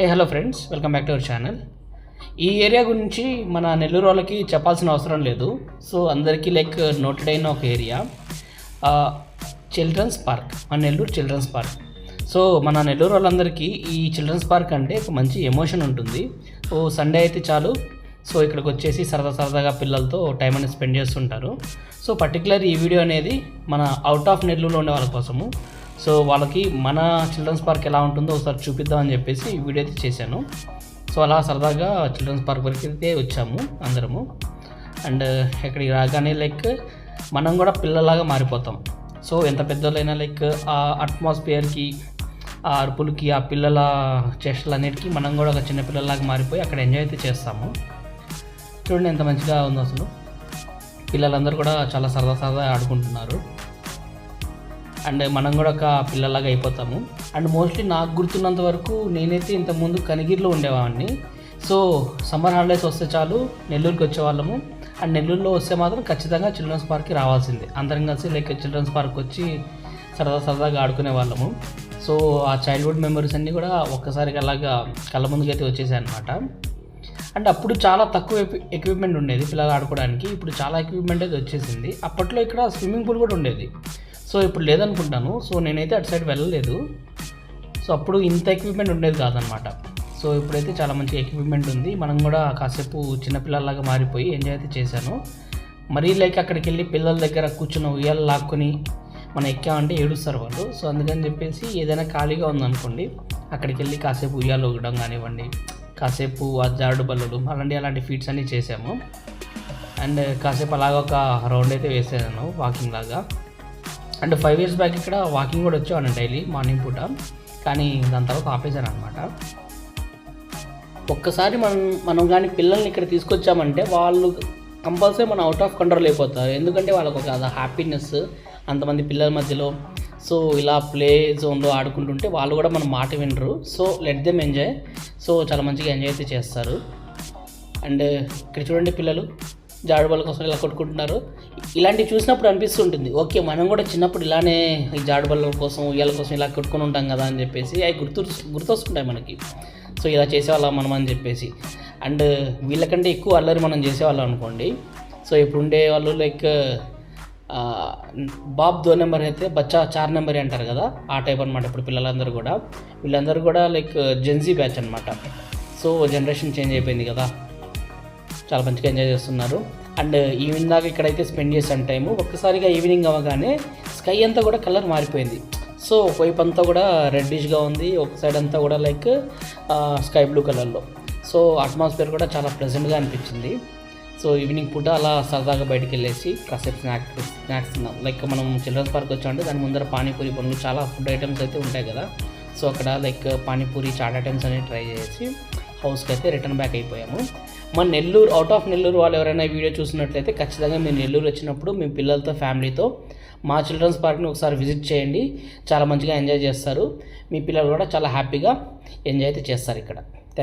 Hello friends, welcome back to our channel. ఈ area గురించి మన నెల్లూరు వాళ్ళకి చెప్పాల్సిన అవసరం లేదు. సో అందరికీ నోటెడ్ అయిన ఒక ఏరియా చిల్డ్రన్స్ పార్క్, మన నెల్లూరు చిల్డ్రన్స్ పార్క్. సో మన నెల్లూరు వాళ్ళందరికీ ఈ చిల్డ్రన్స్ పార్క్ అంటే ఒక మంచి ఎమోషన్ ఉంటుంది. సో సండే అయితే చాలు, సో ఇక్కడికి వచ్చేసి సరదాగా పిల్లలతో టైం అనేది స్పెండ్ చేస్తుంటారు. సో పర్టికులర్ ఈ వీడియో అనేది మన అవుట్ ఆఫ్ నెల్లూరులో ఉండే వాళ్ళ కోసము. సో వాళ్ళకి మన చిల్డ్రన్స్ పార్క్ ఎలా ఉంటుందో ఒకసారి చూపిద్దామని చెప్పేసి ఈ వీడియో అయితే చేశాను. సో అలా సరదాగా చిల్డ్రన్స్ పార్క్ వరకు అయితే వచ్చాము అందరము. అండ్ ఇక్కడికి రాగానే మనం కూడా పిల్లలాగా మారిపోతాం. సో ఎంత పెద్దోళ్ళైనా ఆ అట్మాస్ఫియర్కి, ఆ అరుపులకి, ఆ పిల్లల చేష్టలన్నిటికీ మనం కూడా ఒక చిన్న పిల్లలాగా మారిపోయి అక్కడ ఎంజాయ్ అయితే చేస్తాము. చూడండి ఎంత మంచిగా ఉందో అసలు. పిల్లలందరూ కూడా చాలా సరదా ఆడుకుంటున్నారు. అండ్ మనం కూడా ఒక పిల్లలాగా అయిపోతాము. అండ్ మోస్ట్లీ నాకు గుర్తున్నంత వరకు నేనైతే ఇంతకుముందు కనిగిరిలో ఉండేవాడిని. సో సమ్మర్ హాలిడేస్ వస్తే చాలు నెల్లూరుకి వచ్చేవాళ్ళము. అండ్ నెల్లూరులో వస్తే మాత్రం ఖచ్చితంగా చిల్డ్రన్స్ పార్క్కి రావాల్సిందే. అందరం కలిసి చిల్డ్రన్స్ పార్క్ వచ్చి సరదాగా ఆడుకునే వాళ్ళము. సో ఆ చైల్డ్హుడ్ మెమరీస్ అన్నీ కూడా ఒక్కసారిగా అలాగా కళ్ళ ముందుకైతే వచ్చేసాయి అనమాట. అండ్ అప్పుడు చాలా తక్కువ ఎక్విప్మెంట్ ఉండేది పిల్లలు ఆడుకోవడానికి. ఇప్పుడు చాలా ఎక్విప్మెంట్ అయితే వచ్చేసింది. అప్పట్లో ఇక్కడ స్విమ్మింగ్ పూల్ కూడా ఉండేది. సో ఇప్పుడు లేదనుకుంటాను. సో నేనైతే అటు సైడ్ వెళ్ళలేదు. సో అప్పుడు ఇంత ఎక్విప్మెంట్ ఉండేది కాదనమాట. సో ఇప్పుడైతే చాలా మంచి ఎక్విప్మెంట్ ఉంది. మనం కూడా కాసేపు చిన్నపిల్లలాగా మారిపోయి ఎంజాయ్ అయితే చేశాను. మరీ అక్కడికి వెళ్ళి పిల్లల దగ్గర కూర్చున్న ఉయ్యాలు లాక్కొని మనం ఎక్కామంటే ఏడుస్తారు వాళ్ళు. సో అందుకని చెప్పేసి ఏదైనా ఖాళీగా ఉందనుకోండి, అక్కడికి వెళ్ళి కాసేపు ఉయ్యాలు ఊగడం కానివ్వండి, కాసేపు ఆ జారుడు బల్లలు అలాంటి ఫీట్స్ అన్నీ చేసాము. అండ్ కాసేపు అలాగ ఒక రౌండ్ అయితే వేసాను వాకింగ్ లాగా. అండ్ 5 years బ్యాక్ ఇక్కడ వాకింగ్ కూడా వచ్చేవాడిని డైలీ మార్నింగ్ పూట. కానీ దాని తర్వాత ఆపేశాను అనమాట. ఒక్కసారి మనం కానీ పిల్లల్ని ఇక్కడ తీసుకొచ్చామంటే వాళ్ళు కంపల్సరీ మనం అవుట్ ఆఫ్ కంట్రోల్ అయిపోతారు. ఎందుకంటే వాళ్ళకు ఒక హ్యాపీనెస్ అంతమంది పిల్లల మధ్యలో. సో ఇలా ప్లే జోన్లో ఆడుకుంటుంటే వాళ్ళు కూడా మన మాట వినరు. So let them enjoy. So చాలా మంచిగా ఎంజాయ్ అయితే చేస్తారు. అండ్ ఇక్కడ చూడండి, పిల్లలు జారుడు కోసం ఇలా కొట్టుకుంటున్నారు. ఇలాంటివి చూసినప్పుడు అనిపిస్తుంటుంది, ఓకే మనం కూడా చిన్నప్పుడు ఇలానే ఈ జారుడు కోసం, ఉయ్యాల కోసం ఇలా కొట్టుకొని ఉంటాం కదా అని చెప్పేసి అవి గుర్తొస్తుంటాయి మనకి. సో ఇలా చేసేవాళ్ళం మనం అని చెప్పేసి. అండ్ వీళ్ళకంటే ఎక్కువ అల్లరి మనం చేసేవాళ్ళం అనుకోండి. సో ఇప్పుడు ఉండే వాళ్ళు బాబ్ 2 నెంబర్ అయితే బచ్చా 4 నెంబర్ అంటారు కదా, ఆ టైప్ అనమాట. ఇప్పుడు పిల్లలందరూ కూడా వీళ్ళందరూ కూడా జెన్జీ బ్యాచ్ అనమాట. సో జనరేషన్ చేంజ్ అయిపోయింది కదా, చాలా మంచిగా ఎంజాయ్ చేస్తున్నారు. అండ్ ఈవినింగ్ దాకా ఇక్కడైతే స్పెండ్ చేసాను టైము. ఒక్కసారిగా ఈవినింగ్ అవ్వగానే స్కై అంతా కూడా కలర్ మారిపోయింది. సో ఒకవైపు అంతా కూడా రెడ్డిష్గా ఉంది, ఒక సైడ్ అంతా కూడా స్కై బ్లూ కలర్లో. సో అట్మాస్ఫియర్ కూడా చాలా ప్లెజెంట్గా అనిపించింది. సో ఈవినింగ్ పూట అలా సరదాగా బయటికి వెళ్ళేసి కాసేపు స్నాక్స్ తిన్నాం. మనం చిల్డ్రన్స్ పార్క్ వచ్చామంటే దాని ముందర పానీపూరి పనులు చాలా ఫుడ్ ఐటమ్స్ అయితే ఉంటాయి కదా. సో అక్కడ పానీపూరి చాట్ ఐటమ్స్ అనేవి ట్రై చేసి హౌస్కి అయితే రిటర్న్ బ్యాక్ అయిపోయాము. మన నెల్లూరు, అవుట్ ఆఫ్ నెల్లూరు వాళ్ళు ఎవరైనా వీడియో చూసినట్లయితే ఖచ్చితంగా మీరు నెల్లూరు వచ్చినప్పుడు మీ పిల్లలతో, ఫ్యామిలీతో మా చిల్డ్రన్స్ పార్క్ని ఒకసారి విజిట్ చేయండి. చాలా మంచిగా ఎంజాయ్ చేస్తారు. మీ పిల్లలు కూడా చాలా హ్యాపీగా ఎంజాయ్ అయితే చేస్తారు ఇక్కడ.